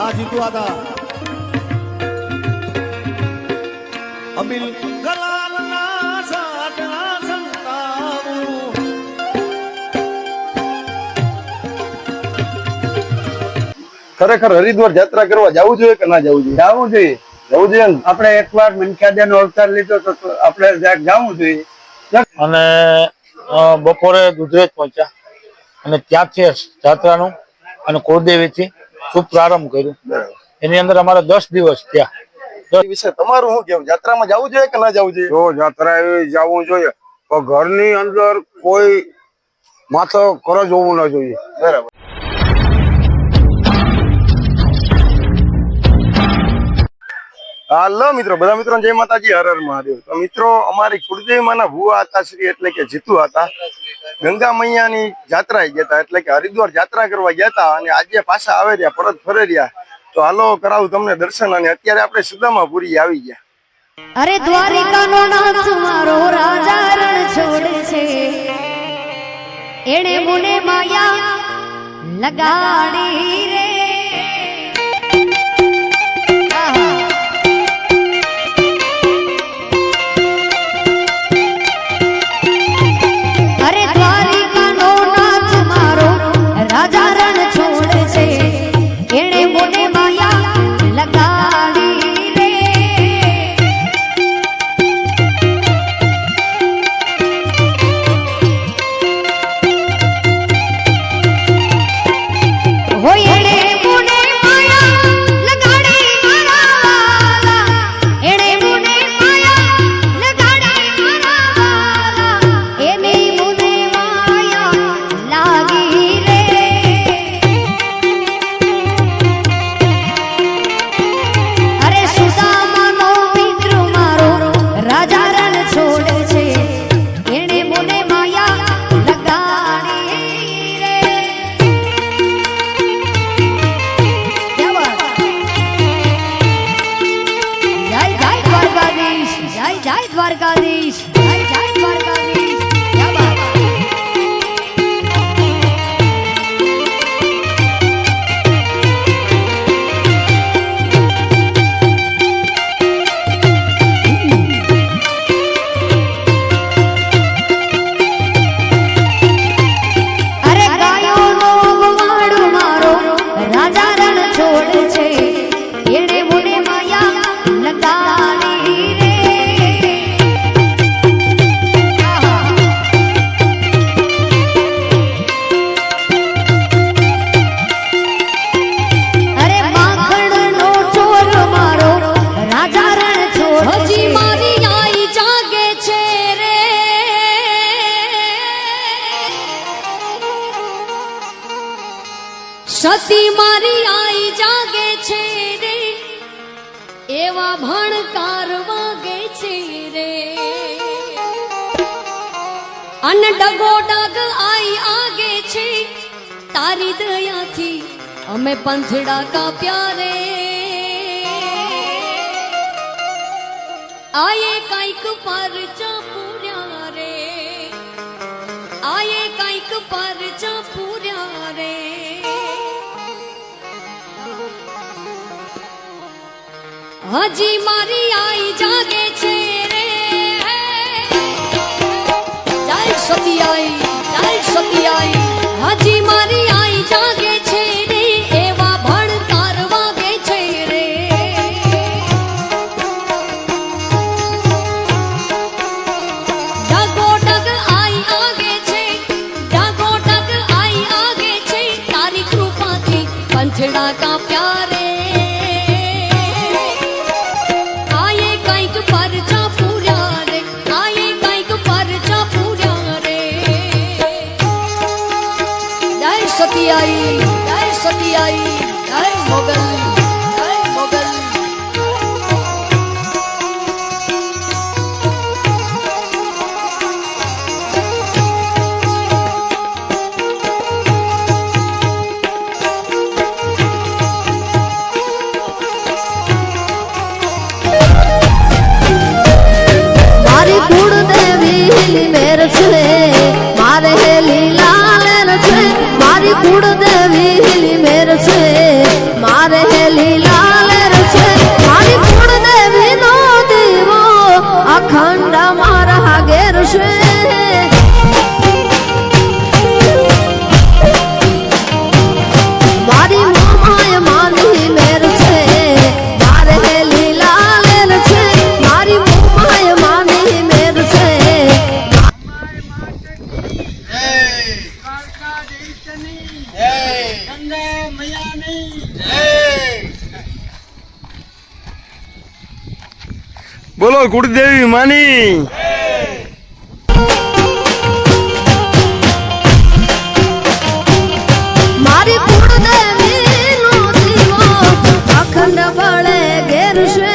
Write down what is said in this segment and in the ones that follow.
આ જીતવા હતા અબિલ ગલાલના સાટના સંતાવું ખરેખર હરિદ્વાર યાત્રા કરવા જવું જોઈએ કે ના જવું જોઈએ? જવું જોઈએ. જવું જોઈએ ને? આપણે એકવાર મનખ્યાદા નો અવતાર લીધો તો આપણે જવું જોઈએ. અને બપોરે દુધરેજ પહોંચ્યા અને ત્યાંથી યાત્રાનું અને કુળદેવીથી શુભ પ્રારંભ કર્યું. એની અંદર અમારા 10 દિવસ થયા. વિશે તમારું શું કેવું? યાત્રામાં જવું જોઈએ કે ના જવું જોઈએ? જો યાત્રા જવું જોઈએ પણ ઘરની અંદર કોઈ માથો કરજ હોવું ના જોઈએ. બરાબર. હાલો મિત્રો, બધા મિત્રો જય માતાજી, હર હર મહાદેવ. તો મિત્રો, અમારી કુળદેવી માના ભુવા હતા શ્રી એટલે કે જીતુ હતા, ગંગા મૈયાની જાત્રા ગયા હતા, એટલે કે હરિદ્વાર યાત્રા કરવા ગયા હતા અને આજે પાછા આવે રહ્યા, પરત ફરે રહ્યા. તો હાલો કરાવું તમને દર્શન. અને અત્યારે આપણે સુદામાપુરી આવી ગયા. અરે દ્વારિકાનો નાથ મારો રાજા રણ છોડે છે, એણે મુને માયા લગાડી રે. અરે દ્વારિકાનો નાથ મારો રાજા રણ છોડે છે, એણે મુને માયા લગાડી રે. હોય એણે મુને માયા લગાડી મારા વાલા, એણે મુને માયા લગાડી મારા વાલા, એની મુને માયા લાગી રે. અરે સુદામાનો મિત્ર મારો રાજા રણ છોડે છે, એણે મુને માયા લગાડી રે. જય જય દ્વારકાધીશ, જય જય દ્વારકાધીશ, જય જય દ્વારકાધીશ. ક્યા બાત. અરે ગાયોનો ગવાડો મારો રાજા રણ છોડે છે, એણે મુને માયા લગાડી રે. આહા. અરે માખણનો ચોર મારો રાજા રણ છોડે છે, હજી મારી આઈ જાગે છે રે. સતી મારી આઈ જાગે છે રે, એવા ભણકાર વાગે છે રે. અન ડગો ડગ આઈ આગે છે, તારી દયાથી અમે પંથડા કાપ્યા રે. આયે કાંઈક પરચા પૂર્યા રે, આયે કાંઈક પરચા પૂર્યા રે. હજી મારી આઈ જાગે છે રે. જય સતી આઈ, જય સતી આઈ. હજી મારી આઈ જાગે છે રે, એવા ભણકાર વાગે છે રે. ડગો ડગ આઈ આગે છે, ડગો ડગ આઈ આગે છે, તારી કૃપાથી પંથડા કાપ્યા રે. આયે કાંઈક પરચા પૂર્યા રે, આયે કાંઈક પરચા પૂર્યા રે. જય સતી આઈ, જય સતી આઈ, જય મોગલ, જય મોગલ. મારી કુળદેવી મેર છે, મારે લીલા લેર છે, મારી કુળદેવી મેર છે, મારે લીલા લેર છે મારી કુળદેવી નો દીવો અખંડ મારા ઘેર છે મારી મોમાય માની મેર છે મારે લીલા લેર છે મારી મોમાય માની મેર છે બોલો કુળદેવી માની મારી કુળદેવી નો દીવો અખંડ બળે ઘેર છે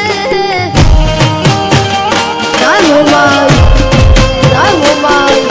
જય મોમાઈ જય મોમાઈ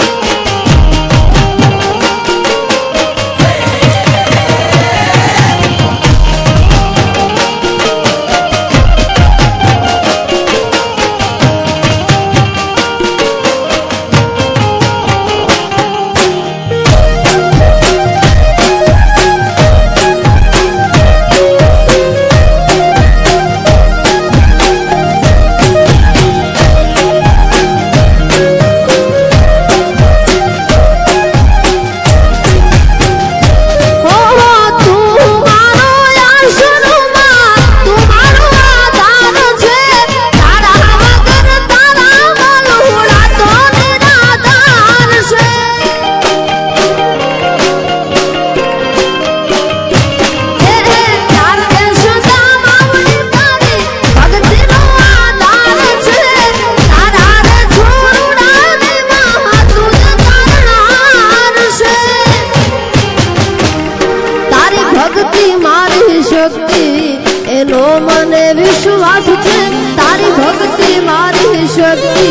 એનો મને વિશ્વાસ છે તારી ભક્તિ મારી શક્તિ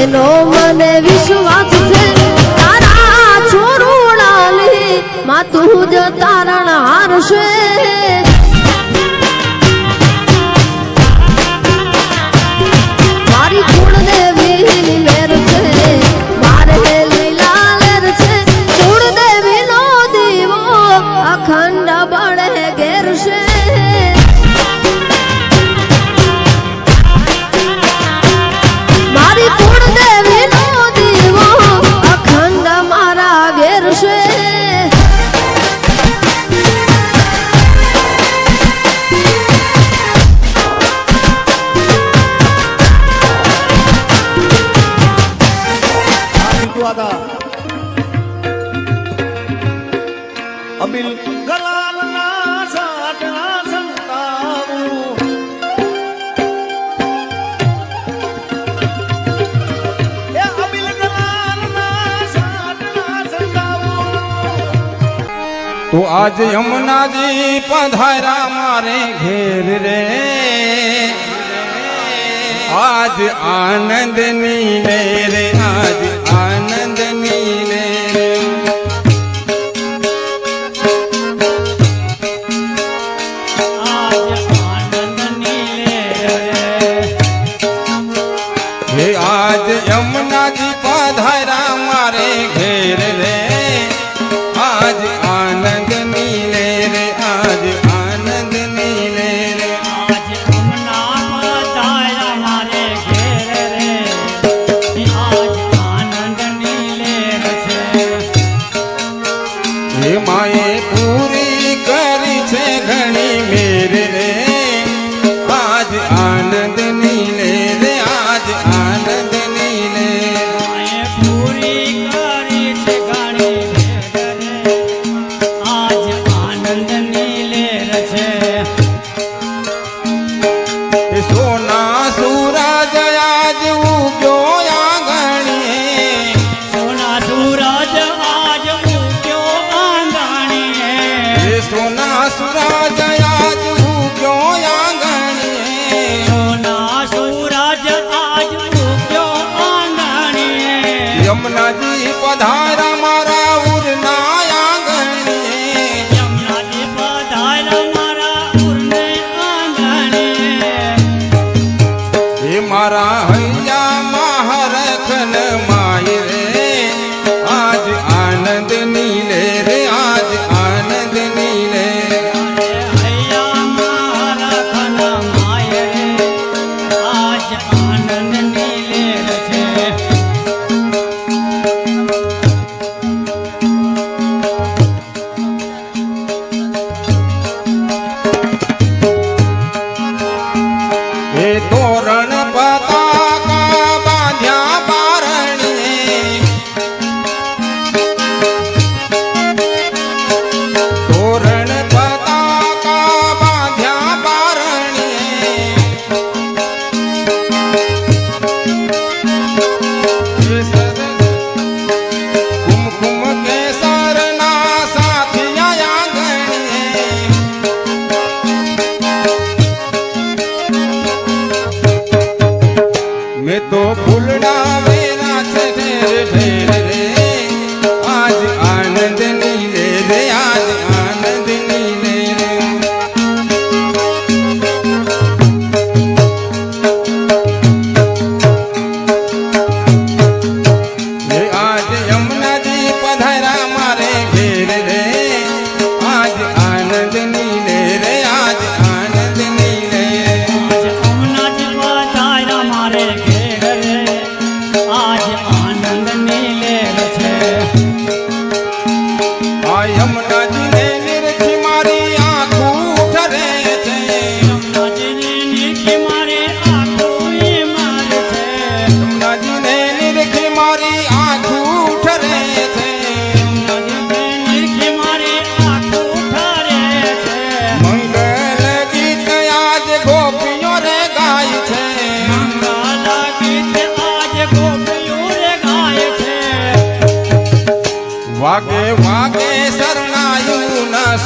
એનો મને વિશ્વાસ છે તારા છોરુણાલી માં તું જ તારણ હારશે મારી કુળદેવી મેર છે મારે લીલા લેર છે કુળદેવી નો દીવો અખંડ બળે ઘેર છે મારી કુળદેવી નો દીવો અખંડ મારા ઘેર છે અબિલ ગલાલના સાટના સંતાવું એ અબિલ ગલાલના સાટના સંતાવું તો આજ યમુનાજી પધારા મારે ઘેર રે આજ આનંદની લે રે આજ આનંદની લે રે હે આજ યમુનાજી પધારા મારે ઘેર રે આજ આનંદની લે રે આજ આનંદની લે રે હે માએ પૂરી કરી છે ઘણી મેર રે આજ આનંદની લે રે આજ આનંદની લે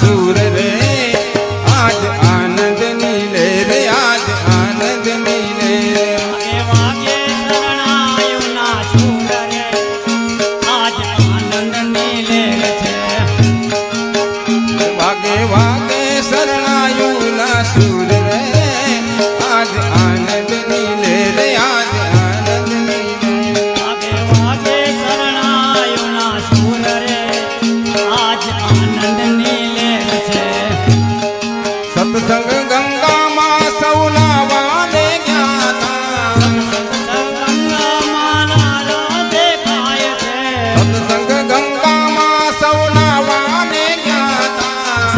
સુર રે આજ આનંદ ની લે રે આજ આનંદ ની લે વાગે શરણાયોના સુર રે આજ આનંદની લહેર છે વાગે વાગે શરણાયું ના સુર રે આજ આનંદ ની લે રે આજ આનંદ ની લે વાગે વાગે શરણાયોના સુર રે આજ આનંદની લહેર છે સત્સંગ ગંગામાં સૌના વાને જ્ઞાતા ગંગામાં નારો દેખાય છે સત્સંગ ગંગામાં સૌના વાને જ્ઞાતા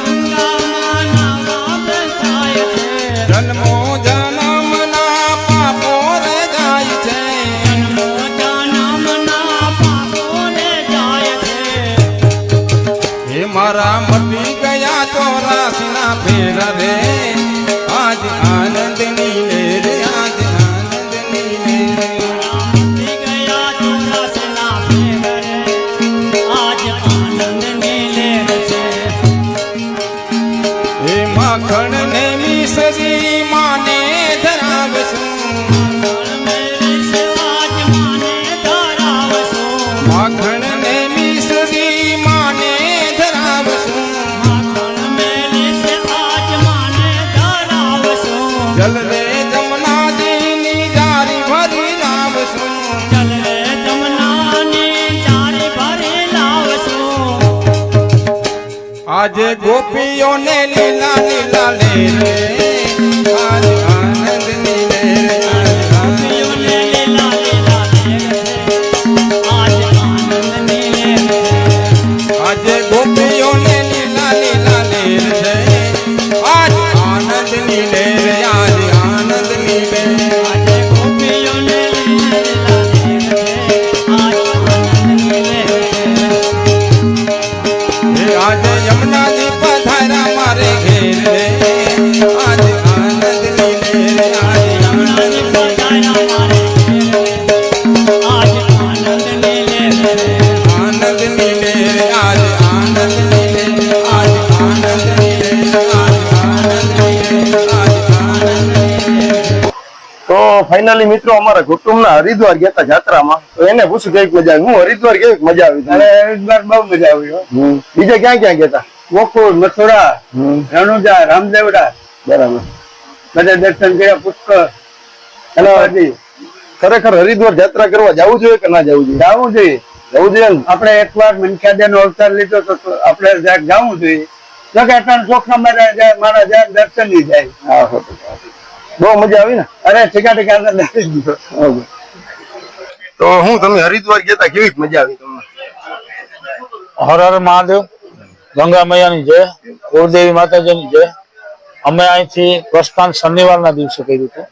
ગંગામાં નારો દેખાય છે જન્મો જન્મના પાપો રે જાય છે જન્મના પાપોને જાય છે હે મારા મટી ગયા 84 ના ફેર રે આજ આનંદ ની લે રે આજ આનંદ ની લે રામથી ગયા 84 ફેર રે આજ આનંદની લહેર છે હે માખણ ને મિસરી માને ધરાવશું મેરી સેવાજ માને ધરાવશો માખણ ને મિસરી માને ધરાવશું માખણ મેરી સેવાજ માને ધરાવશો જલ રે જમનાજી ની જારી ભરી લાવશું ચલ રે જમનાની ચારી ભરી લાવશો આજે ગોપીઓને લીલા લીલા લે રે આજ આનંદ ની લે રે આજ ગોપીઓને લીલા લીલા લહેર છે આજ આનંદની લહેર છે આજે ગોપીઓને લીલા લીલા લે છે આજ આનંદ ની લે રે આજ આનંદ ની લે આજે ગોપીઓને લીલા લીલા લહેર છે આજ આનંદની લહેર છે હે આજે યમુનાજી પધારા મારે ઘેર રે આજ આનંદ ની લે રે આજ યમુનાજી પધાર્યા મારે ઘેર આજ આનંદની લહેર છે આનંદ ની લે રે આજ આનંદ ની લે આજ આનંદ ની લે આજ આનંદ ની લે આજ આનંદ ની લે તો ફાઇનલી મિત્રો અમારા કુટુંબના હરિદ્વાર ગયા હતા જાત્રામાં. તો એને પૂછ્યું કેવી મજા આવી. હું હરિદ્વાર કેવી મજા આવી અને હરિદ્વાર બહુ મજા આવી હો. બીજે ક્યાં ક્યાં ગયા હતા? ગોકુળ, મથુરા, રણુજા, રામદેવડા બરાબર. બધા દર્શન કર્યા. પુષ્કર અને બધી ખરેખર હરિદ્વાર યાત્રા કરવા જવું જોઈએ કે ના જવું જોઈએ? જવું જોઈએ. જવું જોઈએ ને? આપણે એકવાર મનખ્યાદેનો અવતાર લીધો તો આપણે જ્યાં જવું જોઈએ. જો કે આટલા ચોખા મારા જ્યાં દર્શન ની જાય. હા, બહુ મજા આવી ને? અરે ઠીકા ઠીકા આનંદ આવી ગયો. તો હું તમે હરિદ્વાર ગયા હતા કેવી મજા આવી તમને? હર હર મહાદેવ, ગંગા મૈયાની જય, કુળદેવી માતાજીની જય. અમે અહીંથી પ્રસ્થાન શનિવારના દિવસે કર્યું હતું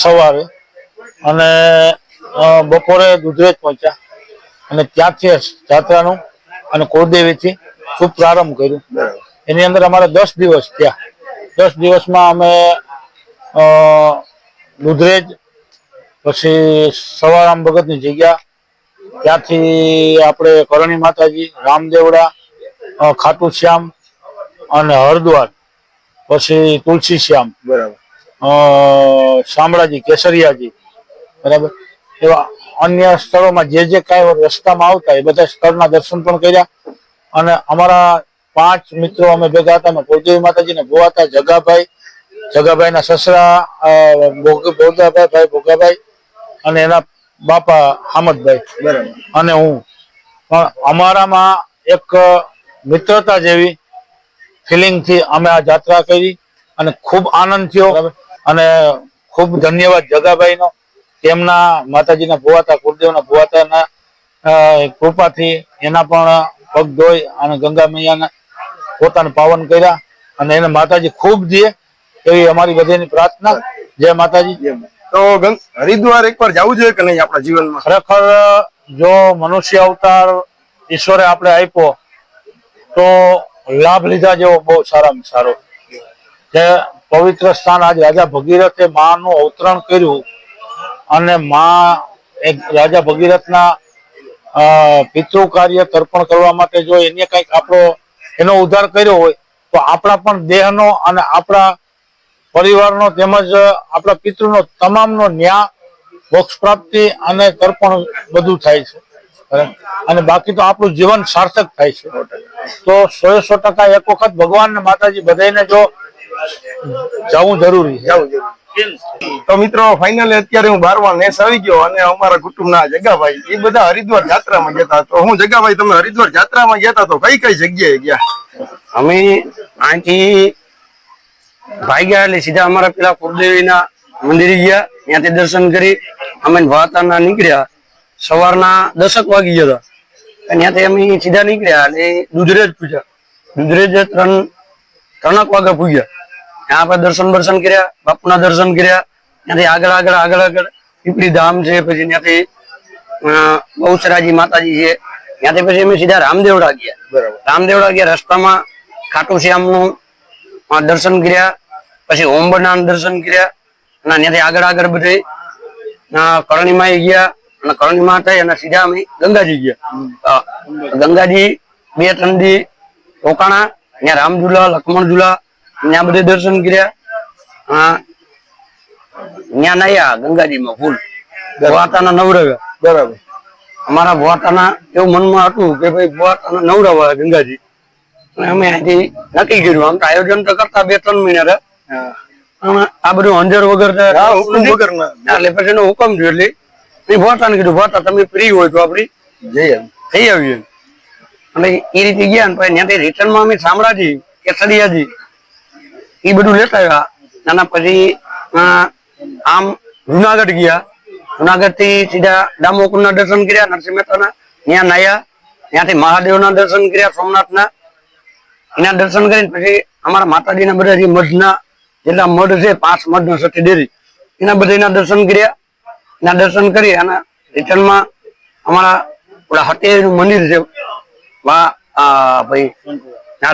સવારે, અને બપોરે દુધરેજ પહોંચ્યા, અને ત્યાંથી જાત્રાનું અને કુળદેવીથી શુભ પ્રારંભ કર્યું. એની અંદર અમારે 10 દિવસ થયા. 10 દિવસમાં અમે દુધરેજ, પછી સવારામ ભગતની જગ્યા, ત્યાંથી આપણે કરણી માતાજી, રામદેવડા, ખાટુ શ્યામ અને હરદ્વાર, પછી તુલસી શ્યામ, બરાબર, શામળાજી, કેસરિયાજી, બરાબર, એવા અન્ય સ્થળોમાં જે જે કાંઈ રસ્તામાં આવતા એ બધા સ્થળના દર્શન પણ કર્યા. અને અમારા 5 મિત્રો અમે ભેગા હતા. કુળદેવી માતાજીને ભુવા હતા, જગાભાઈના સસરા ભોગાભાઈ, ભોગાભાઈ અને એના બાપા હામદભાઈ, બરાબર. અને હું. પણ અમારામાં એક મિત્રતા જેવી ફિલિંગથી અમે આ જાત્રા કરી અને ખૂબ આનંદ થયો. અને ખૂબ ધન્યવાદ જગાભાઈનો. તેમના માતાજીના ભુવા હતા, કુળદેવના ભુવા હતા, કૃપાથી એના પણ પગ ધોઈ અને ગંગા મૈયાના પોતાને પાવન કર્યા. અને એને માતાજી ખૂબ દે એવી અમારી બધાની પ્રાર્થના. જય માતાજી. તો હરિદ્વાર એકવાર જવું જોઈએ કે નહીં આપણા જીવનમાં? ખરેખર જો મનુષ્ય અવતાર ઈશ્વરે આપણે આપ્યો તો લાભ લીધા જેવો બહુ સારામાં સારો. જે પવિત્ર સ્થાન આજ રાજા ભગીરથે માનું અવતરણ કર્યું, અને માં એક રાજા ભગીરથના પિતૃ કાર્ય તર્પણ કરવા માટે જો એને કંઈક આપણો એનો ઉદ્ધાર કર્યો હોય તો આપણા પણ દેહનો અને આપણા પરિવારનો તેમજ આપણા પિતૃનો તમામનો ન્યાય, મોક્ષ પ્રાપ્તિ અને તર્પણ બધું થાય છે. અને બાકી તો આપણું જીવન સાર્થક થાય છે. તો 100% એક વખત ભગવાન ને માતાજી બધાને જો જવું જરૂરી છે. તો મિત્રો ફાઇનલી અત્યારે હું 12મા નેસ આવી ગયો અને અમારા કુટુંબના જગાભાઈ એ બધા હરિદ્વાર જાત્રામાં ગયા. તો હું જગાભાઈ, તમે હરિદ્વાર જાત્રામાં ગયા તો કઈ કઈ જગ્યાએ ગયા? અમે અહીંથી ભાગ્યા એટલે સીધા અમારા પેલા કુળદેવીના મંદિરે ગયા. ત્યાંથી દર્શન કરી અમે વાતાના નીકળ્યા. સવારના 10 વાગી ગયા હતા. ત્યાંથી અમે સીધા નીકળ્યા એટલે દુધરેજ પૂજ્યા. દુધરેજ 3 વાગે પૂજ્યા. ત્યાં આપણે દર્શન કર્યા, બાપુના દર્શન કર્યા. ત્યાંથી આગળ પીપળી ધામ છે, પછી ત્યાંથી બહુચરાજી માતાજી છે. ત્યાંથી પછી અમે સીધા રામદેવડા ગયા. રામદેવડા ગયા, રસ્તામાં ખાટુ શ્યામનું દર્શન કર્યા, પછી ઓમબરના દર્શન કર્યા. અને ત્યાંથી આગળ બધે કરણીમાં ગયા. અને કરણીમાં થઈ અને સીધા અમે ગંગાજી ગયા. ગંગાજી 2-3 દી રોકાણા. ત્યાં રામઝુલા, લક્ષ્મણ ઝુલા ત્યાં બધે દર્શન કર્યા. ત્યાં નાયા ગંગાજીમાં ફૂલ ભુવાતાના નવરાવ્યા. બરાબર. અમારા ભુવાતાના એવું મનમાં હતું કે ભાઈ ભુવાતાના નવરાવા ગંગાજી. અને અમે અહીંથી નક્કી કર્યું. આમ તો આયોજન તો કરતા 2-3 મહિના આ બધું અંજર વગર એટલે પછી એનો હુકમ થયો. એટલે ભુવાતાને કીધું, ભુવાતા તમે ફ્રી હોય તો આપડી થઈ આવીએ. અને એ રીતે ગયા ને પછી ત્યાંથી રિટર્નમાં અમે શામળાજી, કેસરિયાજી એ બધું લેતા આવ્યા. અને પછી આમ જુનાગઢ ગયા. જુનાગઢ થી સીધા દામોકુંડ ના દર્શન કર્યા, નરસિંહ મહેતાના. ત્યાં નાયા. ત્યાંથી મહાદેવના દર્શન કર્યા, સોમનાથના. એના દર્શન કરીને પછી અમારા માતાજીના બધા જે મઢના જેટલા મઢ છે, 5 મઢ સતી ડેરી, એના બધા દર્શન કર્યા. એના દર્શન કરી અને રિટર્નમાં અમારા ઓલા હટેનું મંદિર છે ભાઈ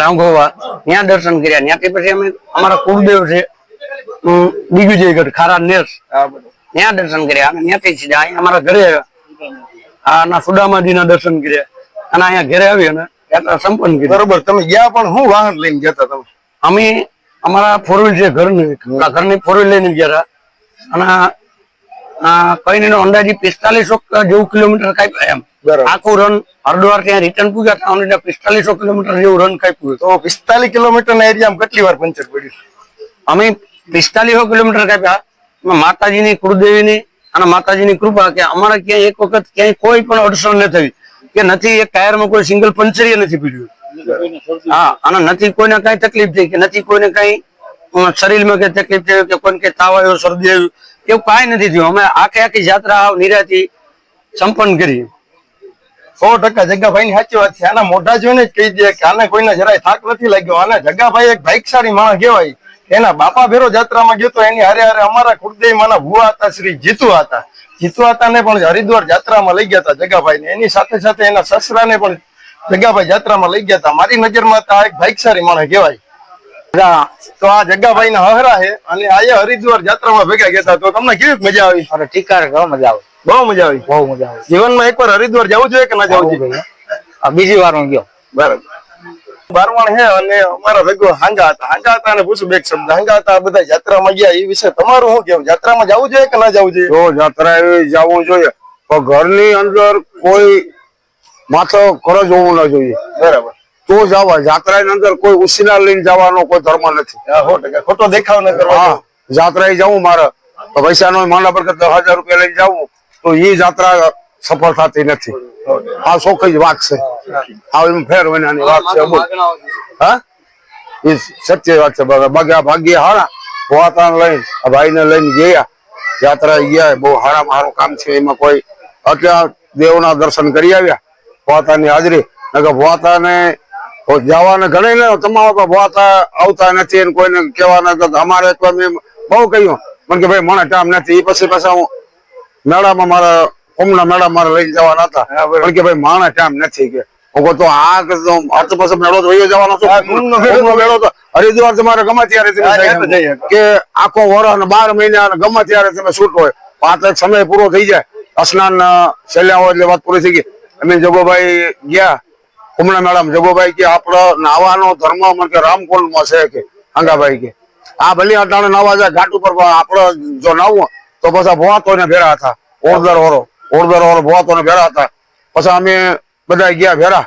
રામગોવા, ત્યાં દર્શન કર્યા. ત્યાંથી પછી અમે અમારા કુળદેવ છે દિગ્વિજયગઢ ખારા નેસ, ત્યાં દર્શન કર્યા. અને ત્યાંથી સીધા અહીંયા અમારા ઘરે આવ્યા. સુદામાજીના દર્શન કર્યા અને અહીંયા ઘરે આવી અને યાત્રા સંપન્ન કરી. બરોબર. તમે ગયા પણ હું વાહન લઈને ગયા તમે? અમે અમારા 4 વ્હીલ છે ઘરની 4 વ્હીલ લઈને ગયા હતા. અને કઈ નહીં અંદાજી 4500 જેવું કિલોમીટર કાપ્યા એમ. આખું રન હરિદ્વાર ત્યાં રિટર્ન પૂગ્યા 4500 કિલોમીટર જેવું રન કાપ્યું. તો 45 કિલોમીટરના એરિયામાં કેટલી વાર પંચર પડ્યું? અમે 4500 કિલોમીટર કાપ્યા. માતાજીની, કુળદેવીની અને માતાજીની કૃપા કે અમારા ક્યાંય એક વખત ક્યાંય કોઈ પણ અડચણ ન થઈ, કે નથી એક ટાયરમાં કોઈ સિંગલ પંચર નથી પીડ્યું. હા, અને નથી કોઈને કઈ તકલીફ થઈ, કે નથી કોઈને કઈ શરીરમાં કઈ તકલીફ થઈ, કે કોઈને કઈ તાવ આવ્યો, શરદી આવ્યું, એવું કઈ નથી થયું. અમે આખી યાત્રા નિરાથી સંપન્ન કરી. 100% જગાભાઈ ની સાચી વાત છે. આના મોઢા જોઈને જ કહી દે કે આને કોઈને જરાય થાક નથી લાગ્યો. અને જગાભાઈ એક ભાઈકશાળી માણસ કહેવાય. એના બાપા ભેરો જાત્રામાં ગયો તો એની હારે અમારા કુળદેવી માના ભુવા હતા શ્રી જીતુ હતા. જીતુ હતા પણ હરિદ્વાર જાત્રામાં લઈ ગયા હતા જગાભાઈ ને. એની સાથે સાથે એના સસરાને પણ જગાભાઈ જાત્રામાં લઈ ગયા હતા. મારી નજરમાં આ એક ભાઈકશાળી માણસ કહેવાય. તો આ જગાભાઈ ના હહરા છે અને આ હરિદ્વાર જાત્રામાં ભેગા ગયા હતા. તો તમને કેવી મજા આવી? અરે ઠીક, મજા આવે, બહુ મજા આવી. બહુ મજા આવે. જીવનમાં એકવાર હરિદ્વાર જવું જોઈએ કે ના જવું જોઈએ? બીજી વાર હું ગયો. બરાબર. 12 હે અને અમારા ભેગો હાંગા હતા અને પૂછું બે શબ્દ. હાંગા હતા બધા જાત્રામાં ગયા, એ વિશે તમારું શું કેવું? જાત્રામાં જવું જોઈએ કે ના જવું જોઈએ? જો જાત્રા જવું જોઈએ, પણ ઘરની અંદર કોઈ માથો કરો જોવું ના જોઈએ. બરાબર. તો જવા. જાત્રાની અંદર કોઈ ઉસીના લઈને જવાનો કોઈ ધર્મ નથી. 100% ખોટો દેખાવ ન કરવો. હા, જાત્રા જવું મારે પૈસા નો માના પર 10,000 રૂપિયા લઈને જવું તો એ જાત્રા સફળ થતી નથી. આ ચોખ્ખી વાત છે. ફેર મહિનાની વાત છે. હા, એ સત્ય વાત છે. ભાગ્ય હારા ભુવાતા લઈને ભાઈ ને લઈને ગયા, યાત્રા ગયા. બહુ હારામાં હારું કામ છે. એમાં કોઈ અત્યારે દેવના દર્શન કરી આવ્યા, ભુવાતાની હાજરી. ભુવાતા ને જવાને ઘણી ને તમારા ભુવાતા આવતા નથી અને કોઈને કહેવાના. અમારે બહુ કહ્યું મને કે ભાઈ મને ટાઈમ નથી. એ પછી પાછા હું મેળામાં મારા ઓમના મેળા મારે લઈને જવાના હતા. પણ કે ભાઈ માણસ ટાઈમ નથી. કે હું તો આ પાછો મેળો તો વયો જવાનો છું. મેળો તો હરિદ્વાર તમારે ગમે ત્યારે કે આખો વર્ષ અને 12 મહિના ગમે ત્યારે તમે છૂટ હોય. આ સમય પૂરો થઈ જાય, સ્નાન છેલ્લા હોય એટલે વાત પૂરી થઈ ગઈ. અમે જગોભાઈ ગયા કુંભના મેળામાં જગોભાઈ કે આપણો નાવાનો ધર્મ મને કે રામકુંડમાં છે કે અંગાભાઈ કે આ ભલે અટાણે નાવા જાય ઘાટ ઉપર આપડે જો નાવું તો પછી ભોવાતો ને ભેરા હતા ઓળદર વાળો ભોવાતો ને ભેરા હતા પછી અમે બધા ગયા ભેરા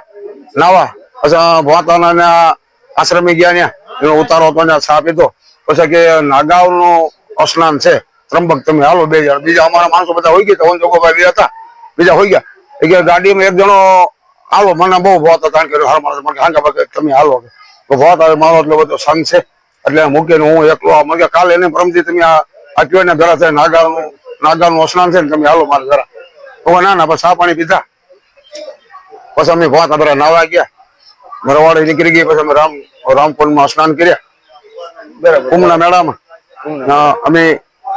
નાવા પછી ભોવાતાના આશ્રમે ગયા ત્યાં એનો ઉતારો હતો ને છા પીધો પછી કે નાગાવ નું સ્નાન છે ત્રંબક તમે હાલો 2 જણ બીજા અમારા માણસો બધા હોય ગયા જગોભાઈ બે હતા બીજા હોય ગયા એ ગાડીમાં એક જણો હાલો મને બહુ ભોત હતા કે તમે હાલો તો ભોત આવે મારો એટલો બધો સંગ છે એટલે મૂકીને હું એકલો મને કાલે એને પરમથી તમે આ કયો ભેળા થાય નાગાનું સ્નાન છે ને તમે હાલો મારે જરા તો ના પછી ચા પાણી પીધા પછી અમે ભોત બધા નાવા ગયા મરવાડી નીકળી ગઈ પછી અમે રામકુંડમાં સ્નાન કર્યા બરાબર કુંભના મેળામાં અમે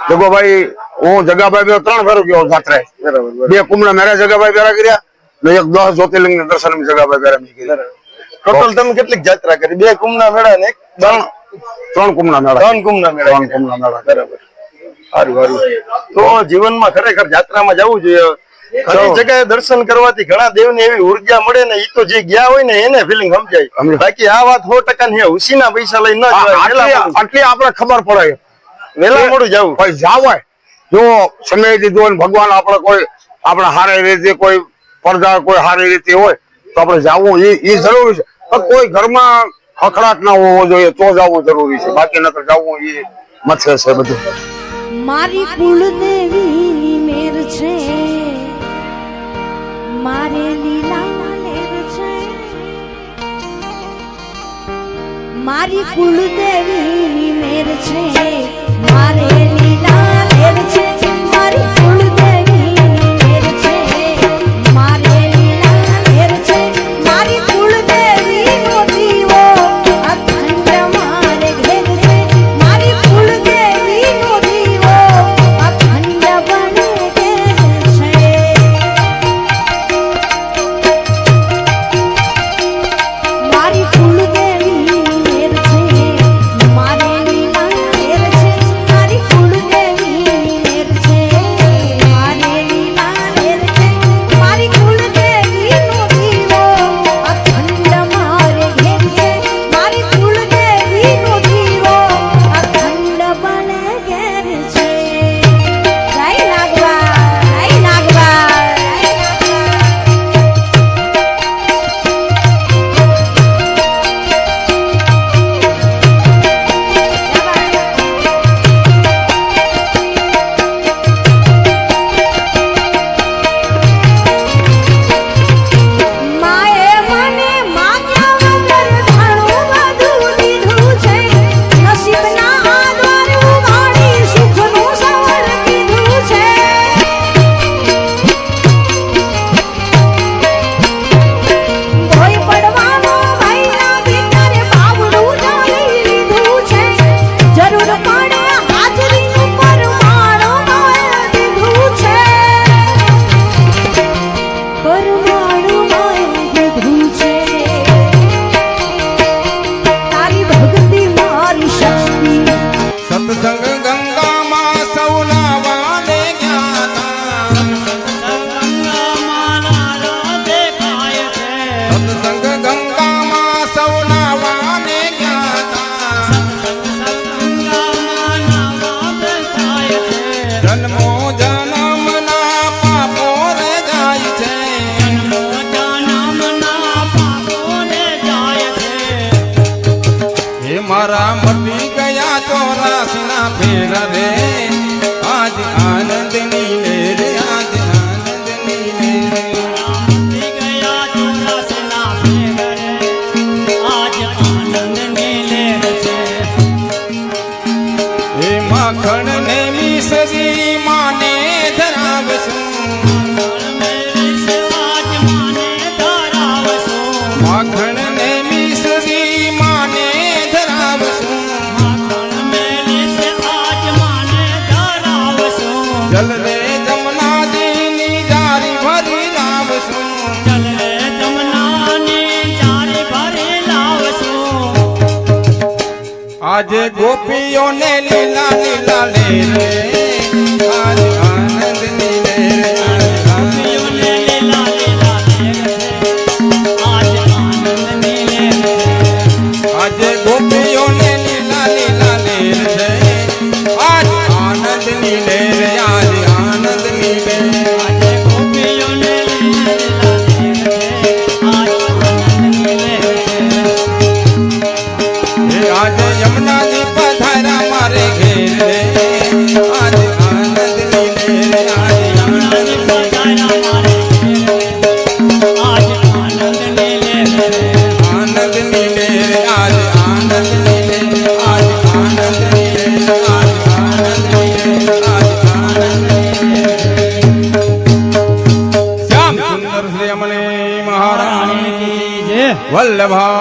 જગોભાઈ હું જગાભાઈ 3 ફેરો ગયો જાત્રાએ બરાબર 2 કુંભના મેળા જગાભાઈ ભેરા કર્યા ને 10 જ્યોતિર્લિંગ ના દર્શન જગાભાઈ ભેરા મેં કર્યા ટોટલ તમે કેટલીક જાત્રા કરી 2 કુંભના મેળા ને 3 કુંભના મેળા 3 કુંભના મેળા બરાબર સારું તો જીવનમાં ખરેખર જાત્રામાં જવું જોઈએ ઘણી જગ્યાએ દર્શન કરવાથી ઘણા દેવને એવી ઉર્જા મળે ને એ તો જે ગયા હોય ને એને ફિલિંગ સમજાય બાકી આ વાત 100% ની ઉસીના પૈસા લઈ ન જવાય આટલી આપણે ખબર પડે વેલા મોડું જવું કોઈ જાવાય જો સમય દીધો ને ભગવાન આપણે કોઈ આપણે સારી રીતે કોઈ પડદા કોઈ સારી રીતે હોય તો આપણે જવું એ જરૂરી છે પણ કોઈ ઘરમાં ખખડાટ ના હોવો જોઈએ તો જવું જરૂરી છે બાકી નકર જવું એ મથે છે બધું મારી કુળદેવીની મેર છે મારે લીલા લેર છે મારી કુળદેવીની મેર છે મારે લીલા લેર છે મારી કુળદેવીની મેર છે મારે લીલા લેર છે મારી કુળદેવીનો દીવો અખંડ મારે ઘેર છે મારી કુળદેવીનો દીવો અખંડ બને ઘેર છે મારી કુળદેવીની મેર છે મારે લીલા લેર છે મારી કુળદેવીની મેર છે મારે લીલા લેર છે મારી કુળદેવીનો દીવો અખંડ મારે ઘેર છે મારી કુળદેવીનો દીવો અખંડ બને ઘેર છે જય નાગવા માએ મને માગ્યા વગર ઘણું બધું દીધું છે નસીબના આધાર ઉગાડી સુખનું સવર કીધું છે ભોય પડવાનો ભાઈના ભીતરે બાવડું ચાલી લીધું છે જરૂર પડે હાજરીનું પરમાણું દીધું છે પરમાણું દીધું છે તારી ભક્તિ મારી શક્તિ સત્સંગ ગંગામાં સૌના વાલે ગયા સત્સંગ ગંગામાં સૌના વાલે ગયા જન્મો જન્મના પાપો રે જાય છે હે મારા મટી ગયા 84 ના ફેરા રે આજ આનંદની લહેર આજ આનંદની લહેર હે માખણ ને મિસરી માને ધરાવશું માખણ ને મિસરી માને ધરાવશું જલ રે જમનાજીની જારી ભરી લાવશું આજે ગોપીઓને લીલા લીલા લે રે આજ આનંદની લે રે આજ લહેર છે આજ આનંદની લહેર આજ આનંદની લહેર આજે ગોપીઓને લીલા લહેર છે આજ આનંદની લહેર છે હે આજે યમુનાજી પધાર્યા મારે ઘેર રે આજ આનંદની લહેર આજ યમુનાજી પધાર્યા મારે આજ આનંદની લહેર છે આનંદની લહેર આજ આનંદની લહેર આજ આનંદની લહેર આજ આનંદની લહેર આજ આનંદની લહેર શ્યામ સુંદર શ્રી અમલે મહારાણી જય વલ્લભા